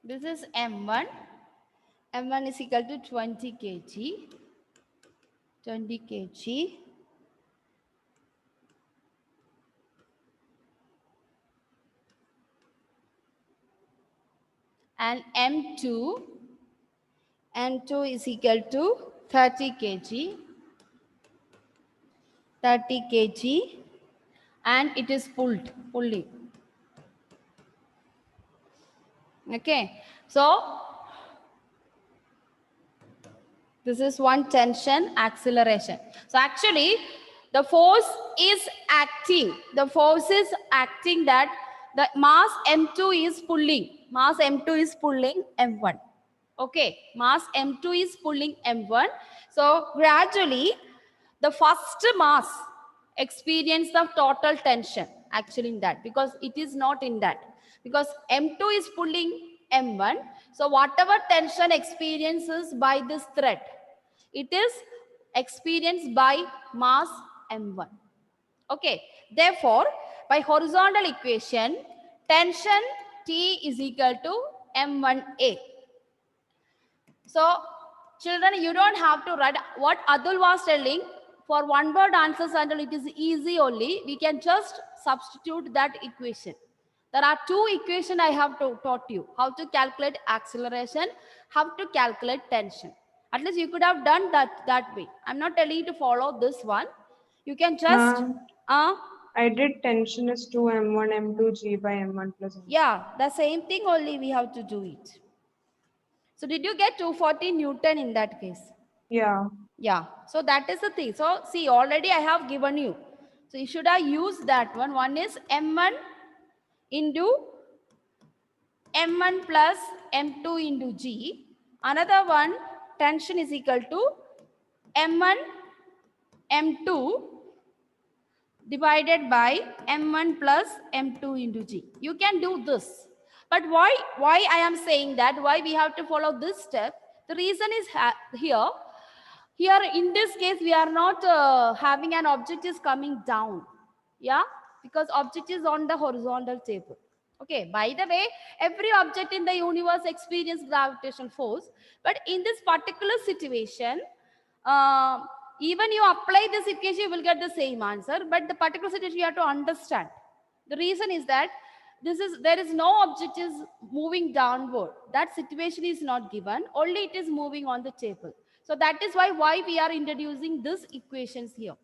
This is M1. M1 is equal to 20 kg. 20 kg. And M2 is equal to 30 kg. 30 kg. And it is pulling. Okay. So, this is one tension acceleration. So actually, the force is acting. The force is acting that the mass M2 is pulling. Mass M2 is pulling M1. Okay, mass M2 is pulling M1. So gradually, the first mass experience the total tension actually in that, because it is not in that, because M2 is pulling M1. So whatever tension experiences by this thread, it is experienced by mass M1. Okay, therefore by horizontal equation, tension T is equal to M1A. So children, you don't have to write what Adul was telling. For one word answers, until it is easy only, we can just substitute that equation. There are two equations I have taught you: how to calculate acceleration, how to calculate tension. At least you could have done that way. I'm not telling you to follow this one. You can just Ma'am, I did tension is 2 M1 M2 G by M1 plus M2. yeah, the same thing only we have to do it. So did you get 240 Newton in that case? Yeah. Yeah, so that is the thing. So see, already I have given you. So you should have used that one. One is M1 into M1 plus M2 into G. Another one, tension is equal to M1 M2 divided by M1 plus M2 into G. You can do this. But why I am saying that, why we have to follow this step? The reason is here in this case we are not having an object is coming down. Yeah, because object is on the horizontal table. Okay, by the way, every object in the universe experiences gravitational force, but in this particular situation, uh, even you apply this equation, you will get the same answer, but the particular situation you have to understand. The reason is that there is no object is moving downward. That situation is not given, only it is moving on the table. So that is why we are introducing this equations here.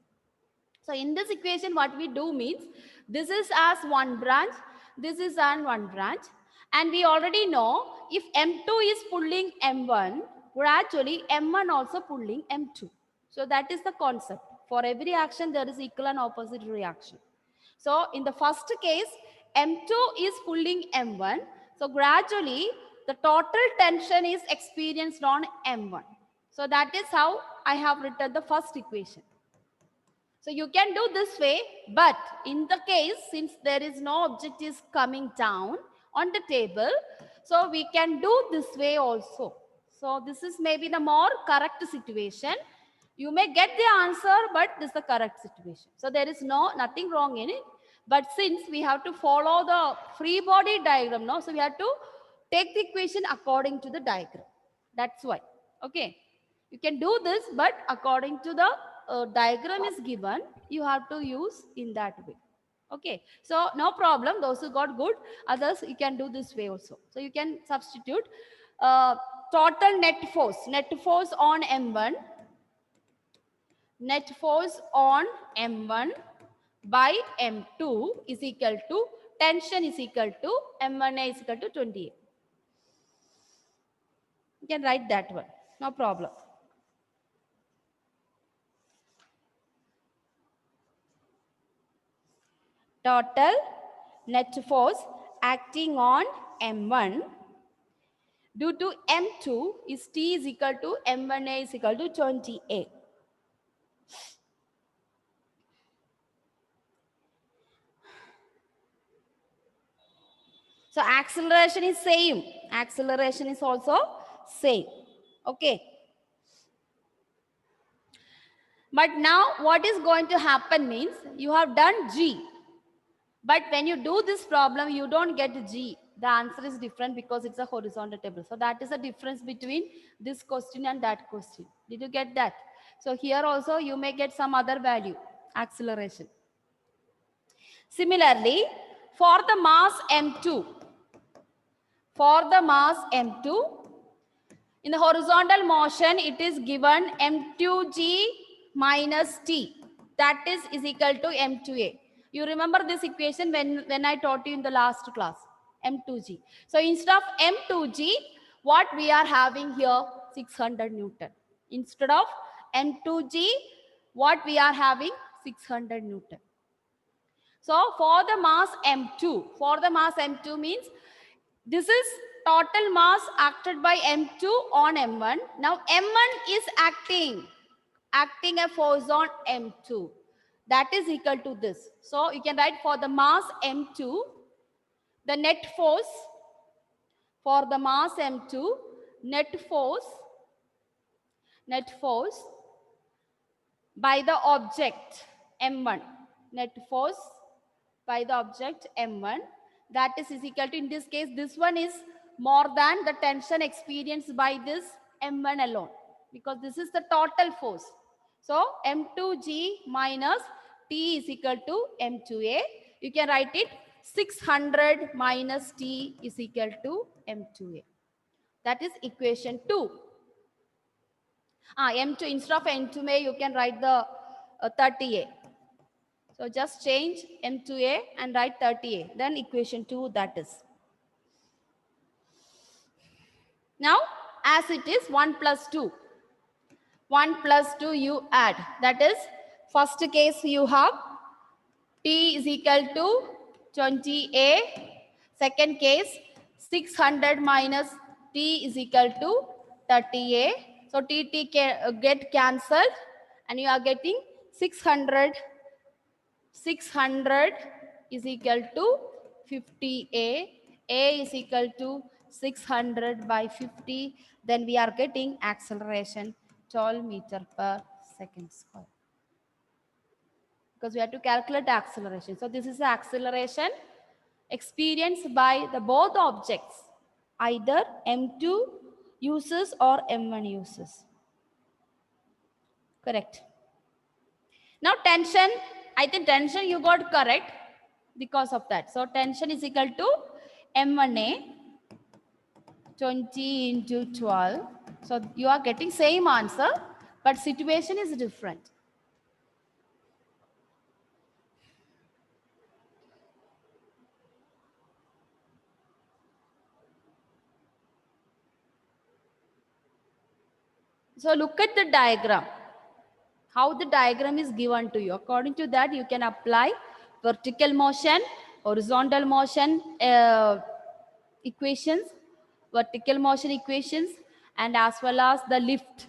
So in this equation, what we do means, this is as one branch, this is an one branch, and we already know if M2 is pulling M1, gradually M1 also pulling M2. So that is the concept. For every action, there is equal and opposite reaction. So in the first case, M2 is pulling M1. So gradually, the total tension is experienced on M1. So that is how I have written the first equation. So you can do this way, but in the case, since there is no object is coming down on the table, so we can do this way also. So this is maybe the more correct situation. You may get the answer, but this is the correct situation. So there is nothing wrong in it. But since we have to follow the free body diagram, no, so we have to take the equation according to the diagram. That's why. Okay. You can do this, but according to the diagram is given, you have to use in that way. Okay, so no problem, those who got good, others you can do this way also. So you can substitute total net force on M1, net force on M1 by M2 is equal to tension is equal to M1A is equal to 28. You can write that one, no problem. Total net force acting on M1 due to M2 is T is equal to M1A is equal to 20A. So acceleration is same. Acceleration is also same. Okay. But now what is going to happen means, you have done G. But when you do this problem, you don't get G. The answer is different because it's a horizontal table. So that is the difference between this question and that question. Did you get that? So here also you may get some other value, acceleration. Similarly, for the mass m2, in the horizontal motion, it is given m2g minus t. That is equal to m2a. You remember this equation when I taught you in the last class, m2g. So instead of m2g, what we are having here, 600 Newton. Instead of m2g, what we are having, 600 Newton. So for the mass m2 means this is total mass acted by m2 on m1. Now m1 is acting a force on m2. That is equal to this. So you can write for the mass m2, the net force for the mass m2, net force by the object m1, net force by the object m1, that is equal to, in this case, this one is more than the tension experienced by this m1 alone, because this is the total force. So m2g minus t is equal to m2a. You can write it 600 minus t is equal to m2a. That is equation 2. M2, instead of m2a, you can write the 30a. So just change m2a and write 30a. Then equation 2, that is. Now, as it is 1 plus 2. 1 plus 2 you add. That is, first case you have t is equal to 20a. Second case, 600 minus t is equal to 30a. So t get cancelled and you are getting 600 is equal to 50a. A is equal to 600 by 50. Then we are getting acceleration 12 meter per second square. Because we have to calculate the acceleration. So this is the acceleration experienced by the both objects, either m2 uses or m1 uses. Correct. Now tension, I think tension you got correct because of that. So tension is equal to m1a 20 into 12. So you are getting same answer, but situation is different. So look at the diagram. How the diagram is given to you. According to that, you can apply vertical motion, horizontal motion equations, vertical motion equations, and as well as the lift,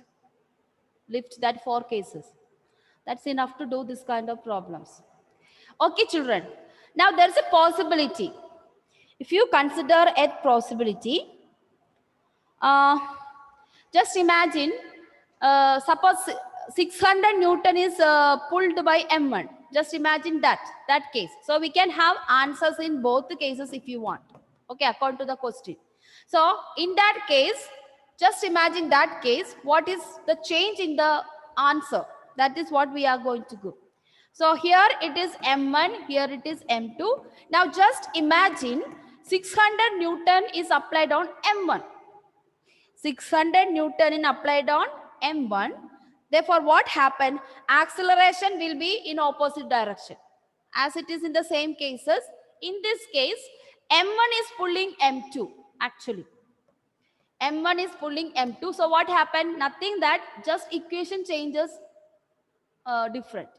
that 4 cases. That's enough to do this kind of problems. Okay, children. Now there's a possibility. If you consider a possibility, just imagine, suppose 600 Newton is pulled by m1. Just imagine that case. So we can have answers in both the cases if you want. Okay, according to the question. So in that case, just imagine that case. What is the change in the answer? That is what we are going to do. So here it is m1, here it is m2. Now just imagine 600 Newton is applied on m1. 600 Newton is applied on m1. Therefore, what happened? Acceleration will be in opposite direction. As it is in the same cases, in this case, m1 is pulling m2 actually. m1 is pulling m2. So what happened? Nothing, that just equation changes different.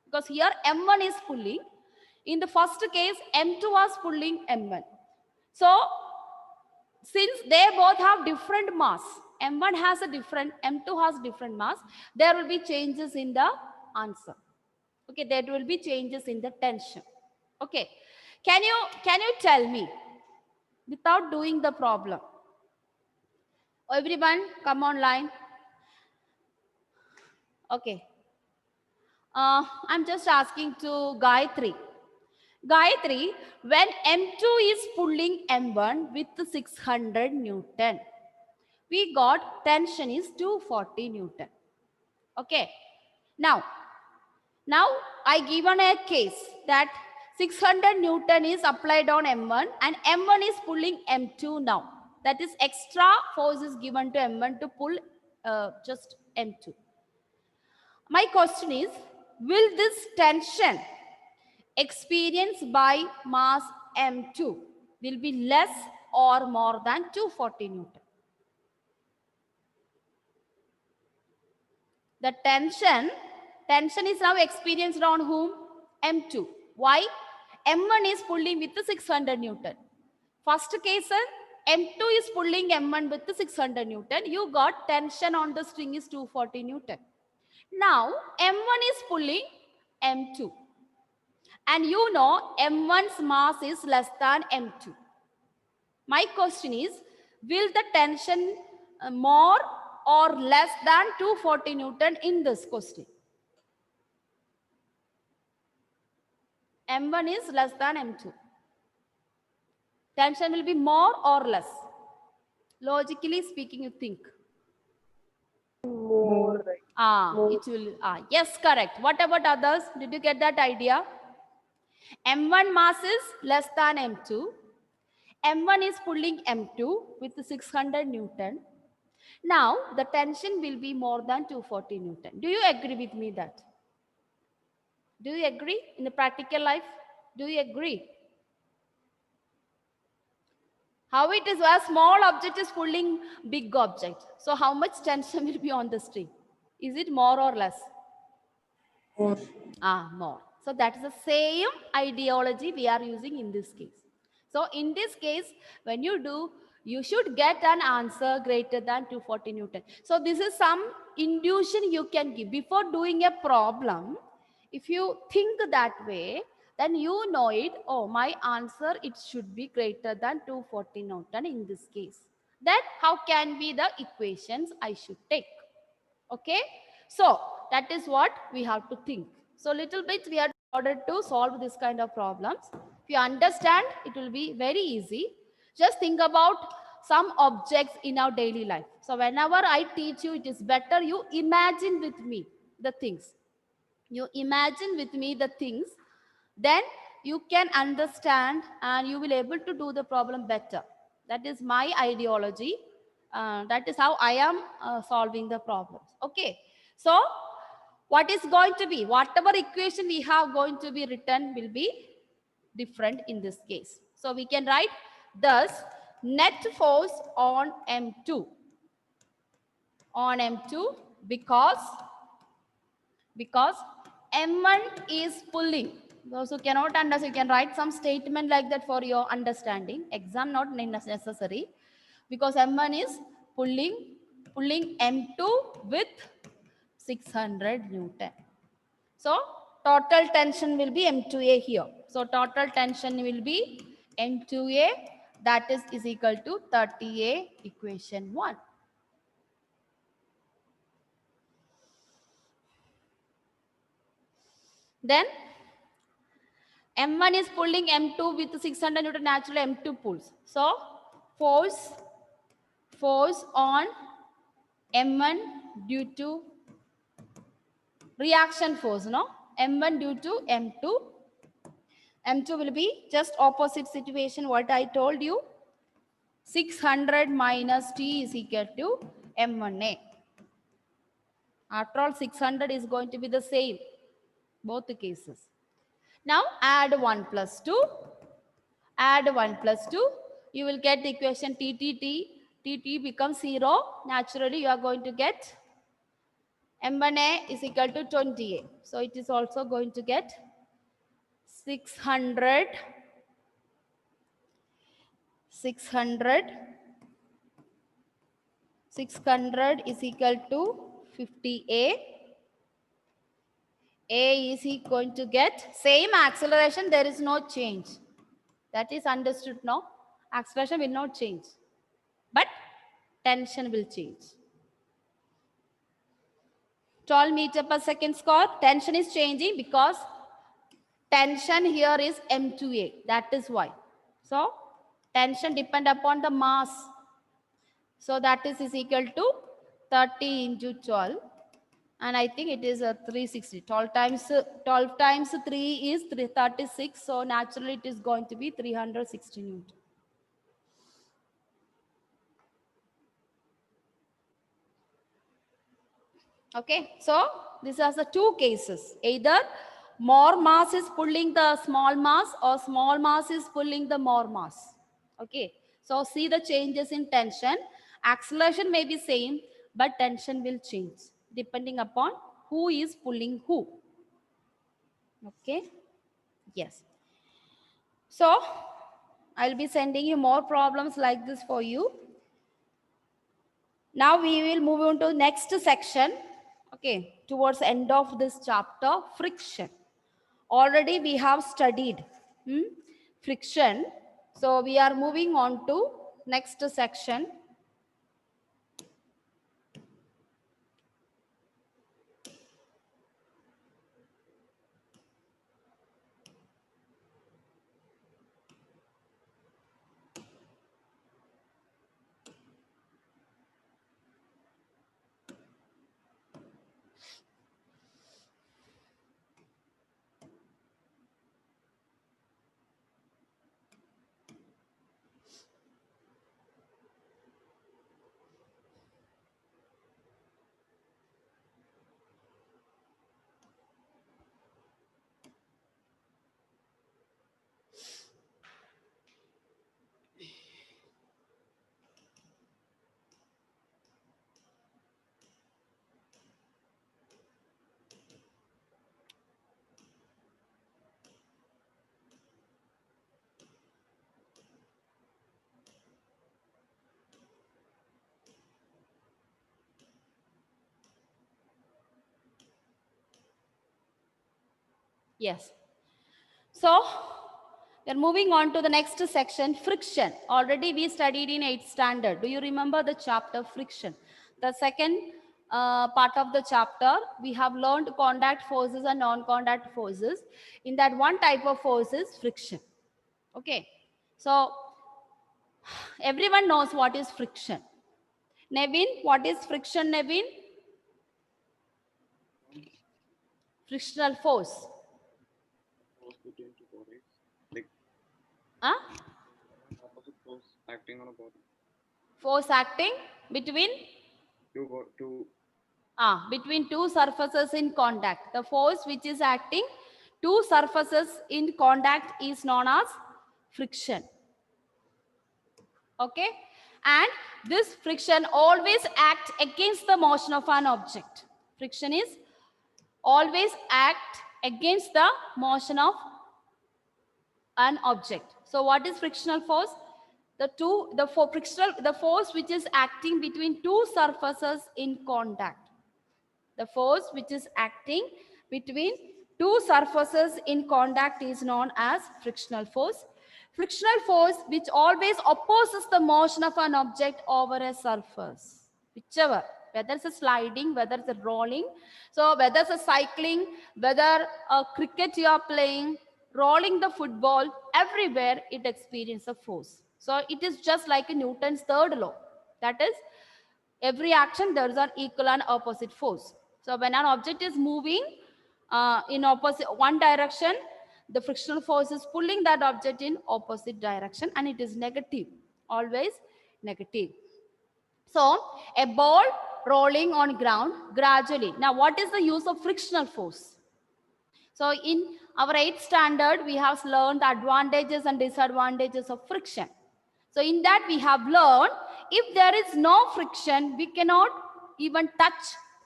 Because here m1 is pulling. In the first case, m2 was pulling m1. So since they both have different mass, m1 has a different, m2 has different mass, there will be changes in the answer. Okay, there will be changes in the tension. Okay, can you tell me without doing the problem? Everyone come online. Okay, I'm just asking to Gayatri. Gayatri, when M2 is pulling M1 with 600 Newton, we got tension is 240 Newton. Okay. Now I given a case that 600 Newton is applied on M1 and M1 is pulling M2 now. That is extra force is given to M1 to pull just M2. My question is, will this tension experienced by mass M2 will be less or more than 240 Newton? The tension is now experienced on whom? M2. Why? M1 is pulling with the 600 Newton. First case, M2 is pulling M1 with the 600 Newton. You got tension on the string is 240 Newton. Now M1 is pulling M2. And you know M1's mass is less than M2. My question is, will the tension more or less than 240 Newton in this question? M1 is less than M2. Tension will be more or less? Logically speaking, you think. More, right? More. It will, yes, correct. What about others? Did you get that idea? M1 mass is less than M2. M1 is pulling M2 with 600 Newton. Now, the tension will be more than 240 Newton. Do you agree with me that? Do you agree in the practical life? Do you agree? How it is, a small object is pulling big object. So how much tension will be on the string? Is it more or less? More. More. So that is the same ideology we are using in this case. So in this case, when you do, you should get an answer greater than 240 Newton. So this is some intuition you can give. Before doing a problem, if you think that way, then you know it, oh, my answer, it should be greater than 240 Newton in this case. Then how can be the equations I should take? Okay. So that is what we have to think. So little bit we are ordered to solve this kind of problems. If you understand, it will be very easy. Just think about some objects in our daily life. So whenever I teach you, it is better you imagine with me the things. You imagine with me the things, then you can understand and you will able to do the problem better. That is my ideology. That is how I am solving the problems. Okay. So what is going to be, whatever equation we have going to be written will be different in this case. So we can write thus net force on M2 because M1 is pulling. Those who cannot understand, you can write some statement like that for your understanding. Exam not necessary, because M1 is pulling M2 with 600 Newton. So total tension will be M2A here. So total tension will be M2A, that is equal to 30A, equation 1. Then M1 is pulling M2 with 600 Newton, naturally M2 pulls. So force on M1 due to reaction force, no? M1 due to M2. M2 will be just opposite situation what I told you. 600 minus T is equal to M1A. After all, 600 is going to be the same, both the cases. Now add 1 plus 2. Add 1 plus 2. You will get the equation TT becomes 0. Naturally, you are going to get M1A is equal to 20A. So it is also going to get 600 is equal to 50A. A is going to get same acceleration, there is no change. That is understood now. Acceleration will not change, but tension will change. 12 meters per second square. Tension is changing because Tension here is M2A. That is why. So tension depend upon the mass. So that is equal to 30 into 12. And I think it is a 360. 12 times 3 is 36. So naturally it is going to be 360 Newton. Okay, so these are the two cases. Either more mass is pulling the small mass or small mass is pulling the more mass. Okay, so see the changes in tension. Acceleration may be same, but tension will change depending upon who is pulling who. Okay, yes. So I'll be sending you more problems like this for you. Now we will move on to next section. Okay, towards end of this chapter, friction. Already we have studied friction. So we are moving on to next section. Yes. So we are moving on to the next section, friction. Already we studied in 8th standard. Do you remember the chapter friction? The second part of the chapter, we have learned contact forces and non-contact forces. In that one type of force is friction. Okay. So everyone knows what is friction. Nevin, what is friction, Nevin? Frictional force. Force between two bodies, like Huh? opposite force acting on a body. Force acting between between two surfaces in contact. The force which is acting two surfaces in contact is known as friction. Okay, and this friction always acts against the motion of an object. Friction is always act against the motion of an object. So what is frictional force? The force which is acting between two surfaces in contact. The force which is acting between two surfaces in contact is known as frictional force. Frictional force which always opposes the motion of an object over a surface, whichever, whether it's a sliding, whether it's a rolling, so whether it's a cycling, whether a cricket you are playing, rolling the football, everywhere it experiences a force. So it is just like a Newton's third law. That is, every action there is an equal and opposite force. So when an object is moving in opposite one direction, the frictional force is pulling that object in opposite direction, and it is negative, always negative. So a ball rolling on ground gradually. Now what is the use of frictional force? So in our 8th standard, we have learned the advantages and disadvantages of friction. So in that we have learned, if there is no friction, we cannot even touch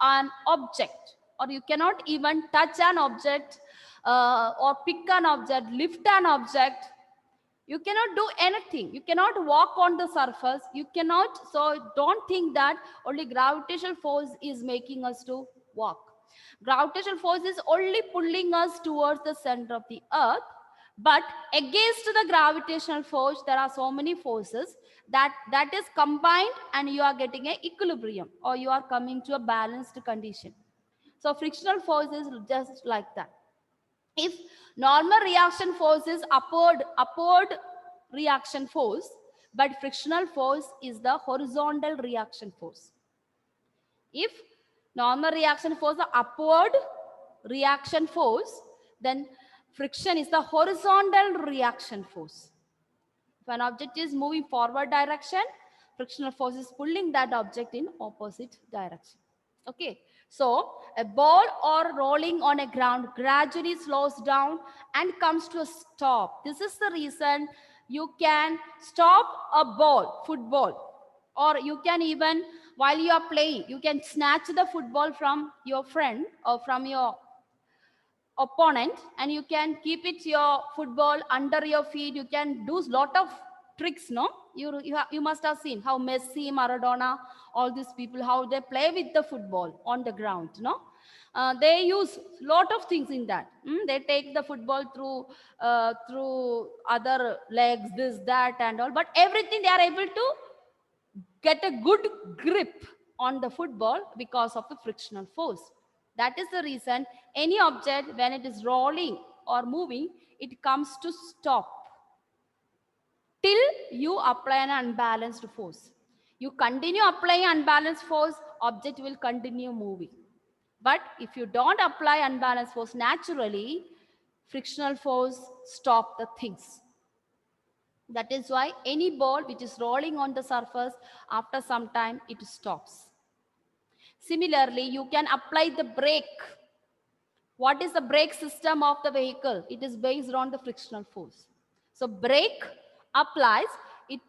an object, or you cannot even touch an object or pick an object, lift an object. You cannot do anything. You cannot walk on the surface. You cannot, so don't think that only gravitational force is making us to walk. Gravitational force is only pulling us towards the center of the earth. But against the gravitational force, there are so many forces that is combined, and you are getting an equilibrium, or you are coming to a balanced condition. So frictional force is just like that. If normal reaction force is upward reaction force, but frictional force is the horizontal reaction force. If normal reaction force is upward reaction force, then friction is the horizontal reaction force. If an object is moving forward direction, frictional force is pulling that object in opposite direction. Okay, so a ball or rolling on a ground gradually slows down and comes to a stop. This is the reason you can stop a ball, football, or you can even, while you are playing, you can snatch the football from your friend or from your opponent, and you can keep it your football under your feet. You can do lot of tricks, no? You must have seen how Messi, Maradona, all these people, how they play with the football on the ground, no? They use lot of things in that. They take the football through other legs, this, that, and all, but everything they are able to get a good grip on the football because of the frictional force. That is the reason any object, when it is rolling or moving, it comes to stop till you apply an unbalanced force. You continue applying unbalanced force, object will continue moving. But if you don't apply unbalanced force naturally, frictional force stop the things. That is why any ball which is rolling on the surface, after some time it stops. Similarly, you can apply the brake. What is the brake system of the vehicle? It is based on the frictional force. So brake applies, it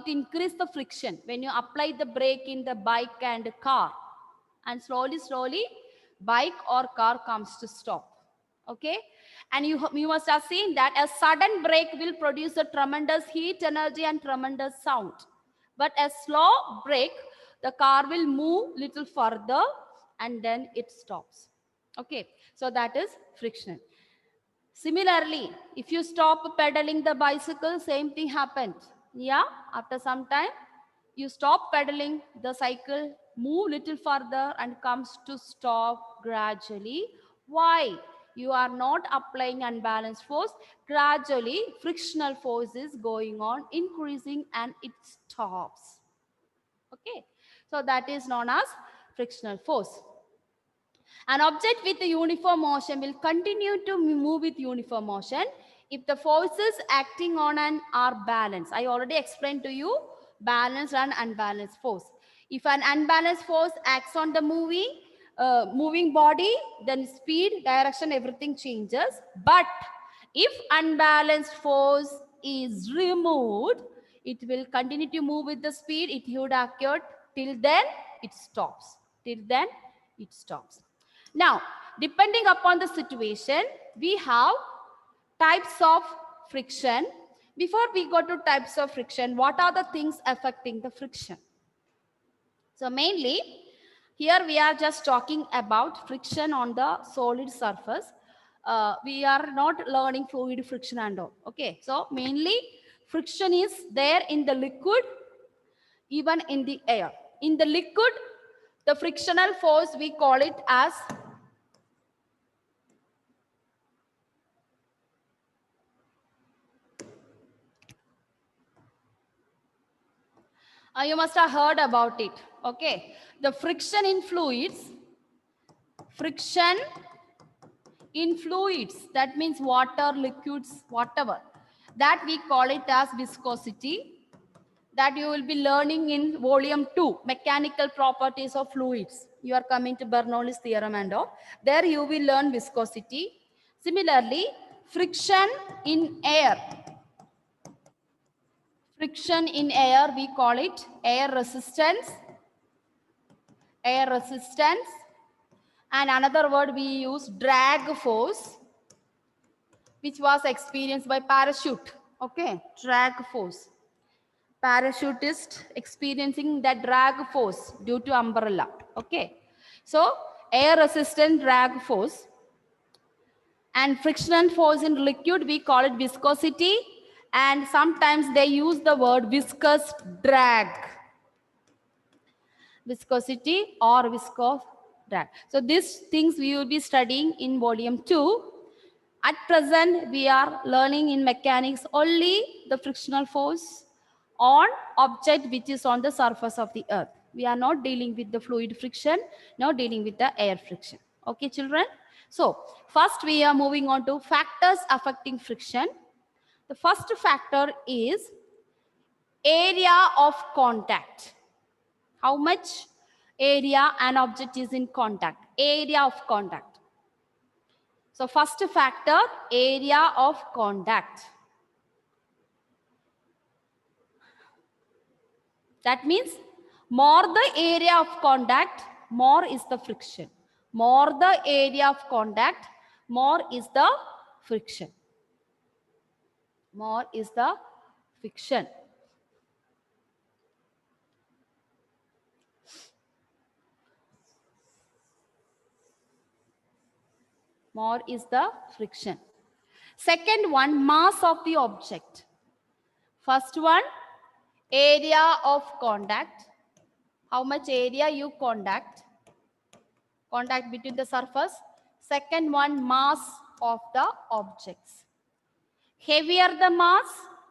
increases the friction when you apply the brake in the bike and car, and slowly bike or car comes to stop. Okay, and you must have seen that a sudden brake will produce a tremendous heat energy and tremendous sound, but a slow brake, the car will move little further and then it stops. Okay, so that is friction. Similarly, if you stop pedaling the bicycle, same thing happened. Yeah, after some time you stop pedaling the cycle, move little further and comes to stop gradually. Why? You are not applying unbalanced force. Gradually frictional force is going on increasing and it stops. Okay, so that is known as frictional force. An object with a uniform motion will continue to move with uniform motion if the forces acting on an are balanced. I already explained to you balanced and unbalanced force. If an unbalanced force acts on the moving body, then speed, direction, everything changes. But if unbalanced force is removed, it will continue to move with the speed it would occur till then it stops. Till then it stops. Now, depending upon the situation, we have types of friction. Before we go to types of friction, what are the things affecting the friction? So mainly, here we are just talking about friction on the solid surface. We are not learning fluid friction and all. Okay, so mainly friction is there in the liquid, even in the air. In the liquid, the frictional force, we call it as you must have heard about it. Okay, the friction in fluids, that means water, liquids, whatever, that we call it as viscosity. That you will be learning in volume 2, mechanical properties of fluids. You are coming to Bernoulli's theorem and all. There you will learn viscosity. Similarly, friction in air. Friction in air, we call it air resistance. Air resistance. And another word we use, drag force, which was experienced by parachute. Okay, drag force. Parachutist experiencing that drag force due to umbrella. Okay, so air resistant drag force. And frictional force in liquid, we call it viscosity, and sometimes they use the word viscous drag. Viscosity or viscous drag. So these things we will be studying in volume 2. At present, we are learning in mechanics only the frictional force on object which is on the surface of the earth. We are not dealing with the fluid friction, not dealing with the air friction. Okay, children? So, first we are moving on to factors affecting friction. The first factor is area of contact. How much area an object is in contact? Area of contact. So first factor, area of contact. That means more the area of contact, more is the friction. More the area of contact, more is the friction. More is the friction. More is the friction. Second one, mass of the object. First one, area of contact. How much area you contact between the surface. Second one, mass of the objects. Heavier the mass,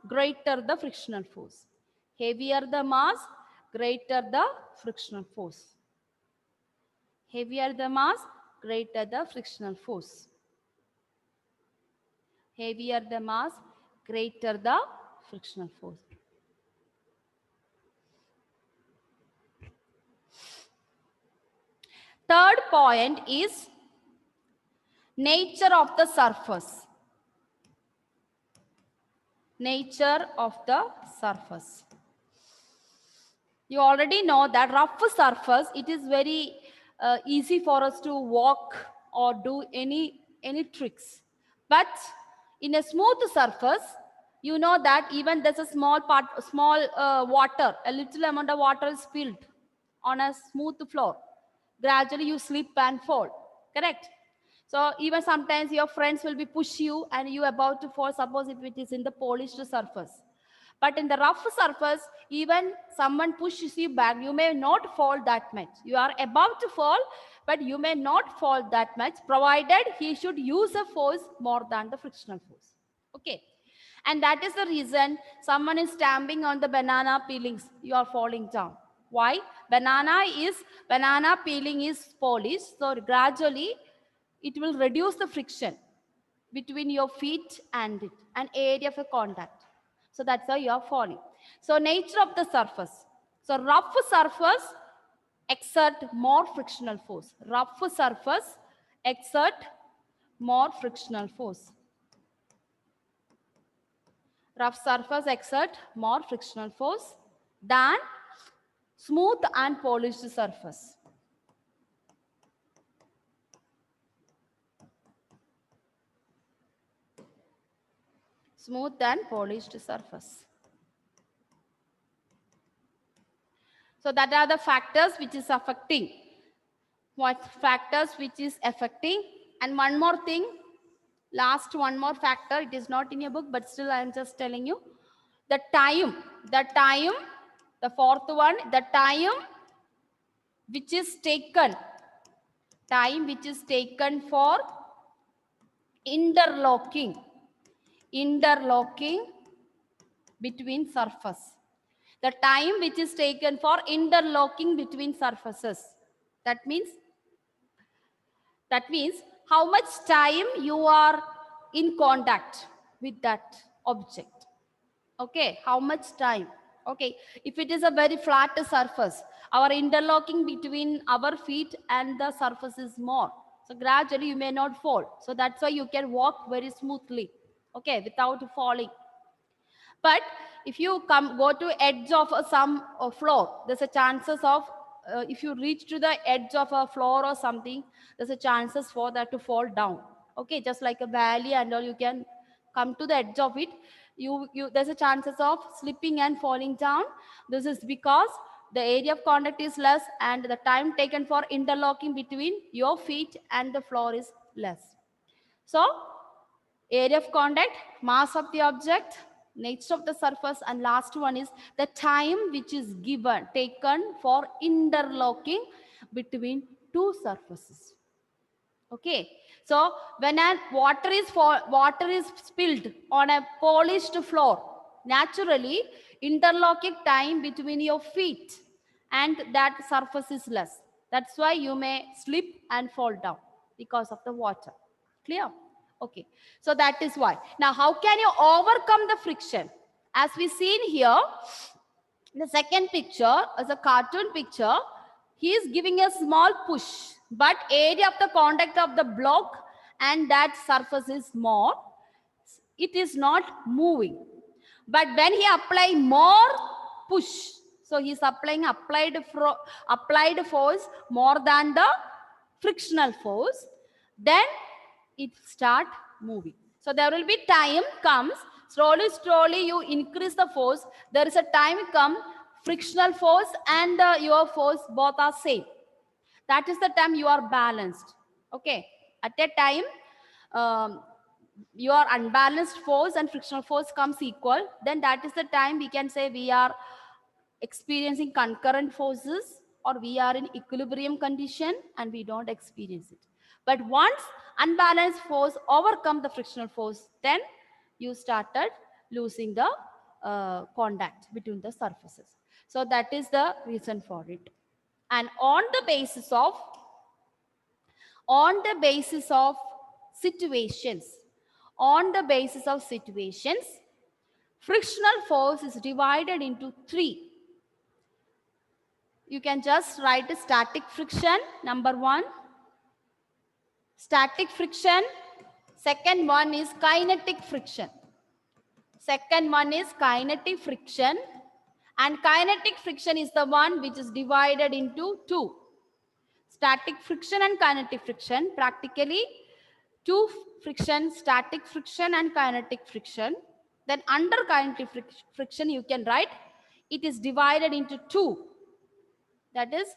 greater the frictional force. Heavier the mass, greater the frictional force. Heavier the mass, greater the frictional force. Heavier the mass, greater the frictional force. Third point is nature of the surface. Nature of the surface. You already know that rough surface, it is very easy for us to walk or do any tricks. But in a smooth surface, you know that even there's a small water, a little amount of water is spilled on a smooth floor. Gradually you slip and fall, correct? So even sometimes your friends will be push you and you about to fall, suppose if it is in the polished surface. But in the rough surface, even someone pushes you back, you may not fall that much. You are about to fall, but you may not fall that much, provided he should use a force more than the frictional force. Okay. And that is the reason someone is stamping on the banana peelings, you are falling down. Why? Banana peeling is polished, so gradually it will reduce the friction between your feet and it, an area of contact. So that's how you are falling. So nature of the surface. So rough surface exert more frictional force. Rough surface exert more frictional force. Rough surface exert more frictional force than smooth and polished surface. Smooth and polished surface. So that are the factors which is affecting. What factors which is affecting? And one more thing, last one more factor, it is not in your book, but still I am just telling you. The time, the fourth one, the time which is taken for interlocking between surface. The time which is taken for interlocking between surfaces. That means how much time you are in contact with that object. Okay, how much time? Okay, if it is a very flat surface, our interlocking between our feet and the surface is more. So gradually you may not fall. So that's why you can walk very smoothly, okay, without falling. But if you go to edge of some floor, there's a chances of, if you reach to the edge of a floor or something, there's a chances for that to fall down. Okay, just like a valley and all, you can come to the edge of it. There's a chances of slipping and falling down. This is because the area of contact is less and the time taken for interlocking between your feet and the floor is less. So area of contact, mass of the object, nature of the surface, and last one is the time which is taken for interlocking between two surfaces. Okay, So when water is spilled on a polished floor, naturally interlocking time between your feet and that surface is less. That's why you may slip and fall down because of the water. Clear? Okay. So that is why. Now, how can you overcome the friction? As we seen here, the second picture is a cartoon picture. He is giving a small push, but area of the contact of the block and that surface is more. It is not moving. But when he apply more push, so he is applying applied force more than the frictional force, then it start moving. So there will be time comes, slowly you increase the force. There is a time come, frictional force and your force both are same. That is the time you are balanced. Okay. At a time, your unbalanced force and frictional force comes equal. Then that is the time we can say we are experiencing concurrent forces, or we are in equilibrium condition and we don't experience it. But once unbalanced force overcome the frictional force, then you started losing the contact between the surfaces. So that is the reason for it. And on the basis of situations, frictional force is divided into three. You can just write a static friction, number one. Static friction. Second one is kinetic friction. And kinetic friction is the one which is divided into two. Static friction and kinetic friction. Practically, two friction, static friction and kinetic friction. Then under kinetic friction, you can write it is divided into two. That is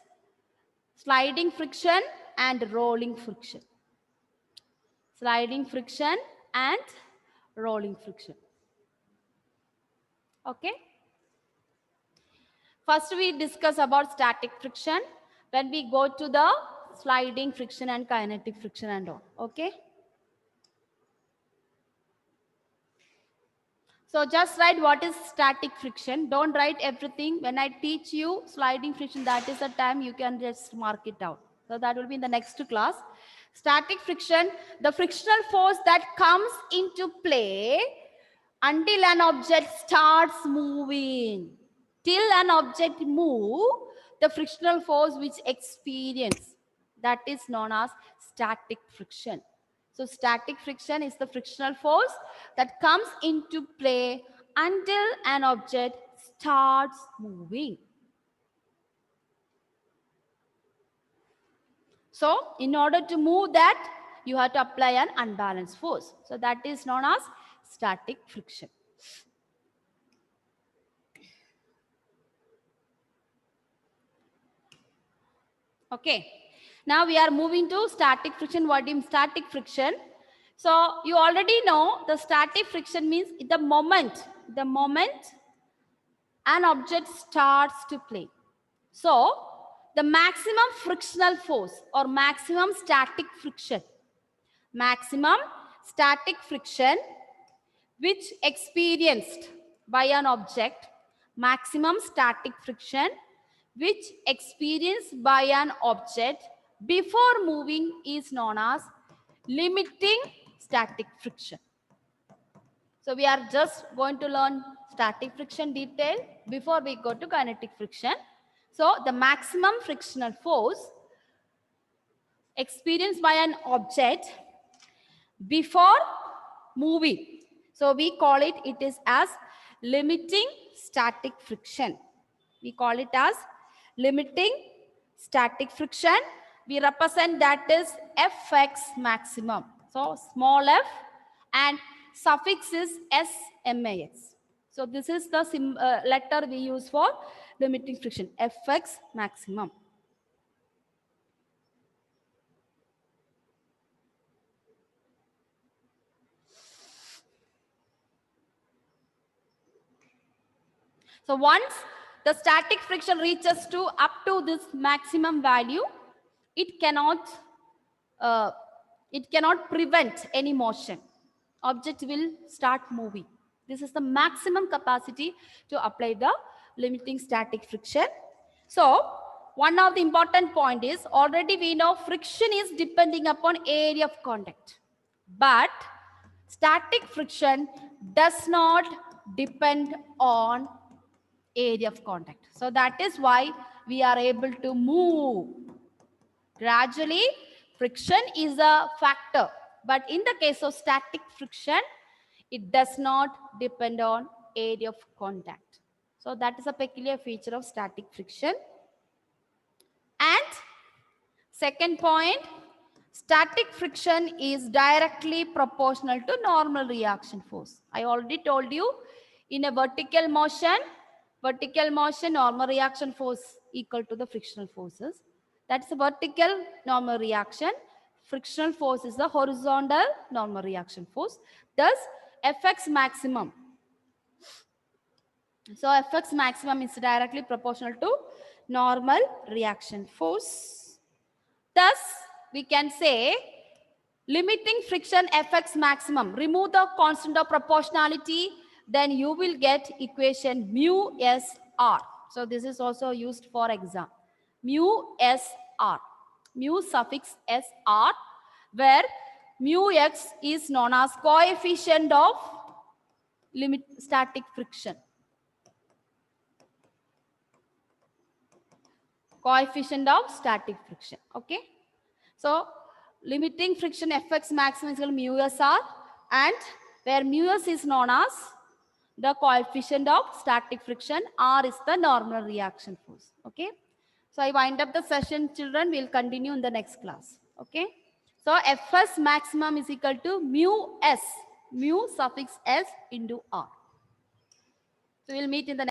sliding friction and rolling friction. Sliding friction and rolling friction. Okay. First we discuss about static friction. When we go to the sliding friction and kinetic friction and all. Okay. So just write what is static friction. Don't write everything. When I teach you sliding friction, that is the time you can just mark it out. So that will be in the next class. Static friction, the frictional force that comes into play until an object starts moving. Till an object move, the frictional force which experience, that is known as static friction. So static friction is the frictional force that comes into play until an object starts moving. So in order to move that, you have to apply an unbalanced force. So that is known as static friction. Okay. Now we are moving to static friction. What is static friction? So you already know the static friction means the moment an object starts to play. So the maximum frictional force or maximum static friction which experienced by an object, maximum static friction which experienced by an object before moving is known as limiting static friction. So we are just going to learn static friction detail before we go to kinetic friction. So the maximum frictional force experienced by an object before moving. So we call it is as limiting static friction. We call it as limiting static friction. We represent that is Fx maximum. So small f and suffix is SMAX. So this is the letter we use for limiting friction, Fx maximum. So once the static friction reaches to up to this maximum value, it cannot It cannot prevent any motion. Object will start moving. This is the maximum capacity to apply the limiting static friction. So, one of the important point is already we know friction is depending upon area of contact. But static friction does not depend on area of contact. So that is why we are able to move. Gradually, friction is a factor. But in the case of static friction, it does not depend on area of contact. So that is a peculiar feature of static friction. And second point, static friction is directly proportional to normal reaction force. I already told you, in a vertical motion, normal reaction force equal to the frictional forces. That's a vertical normal reaction. Frictional force is the horizontal normal reaction force. Thus, Fx maximum. So Fx maximum is directly proportional to normal reaction force. Thus, we can say limiting friction Fx maximum. Remove the constant of proportionality, then you will get equation mu s r. So this is also used for exam. Mu s r. Mu suffix s r, where mu x is known as coefficient of limit static friction. Coefficient of static friction. Okay. So limiting friction Fx maximum is equal to mu s r, and where mu s is known as the coefficient of static friction, r is the normal reaction force. Okay. So I wind up the session, children. We'll continue in the next class. Okay. So Fs maximum is equal to mu s, mu suffix s into r. So we'll meet in the next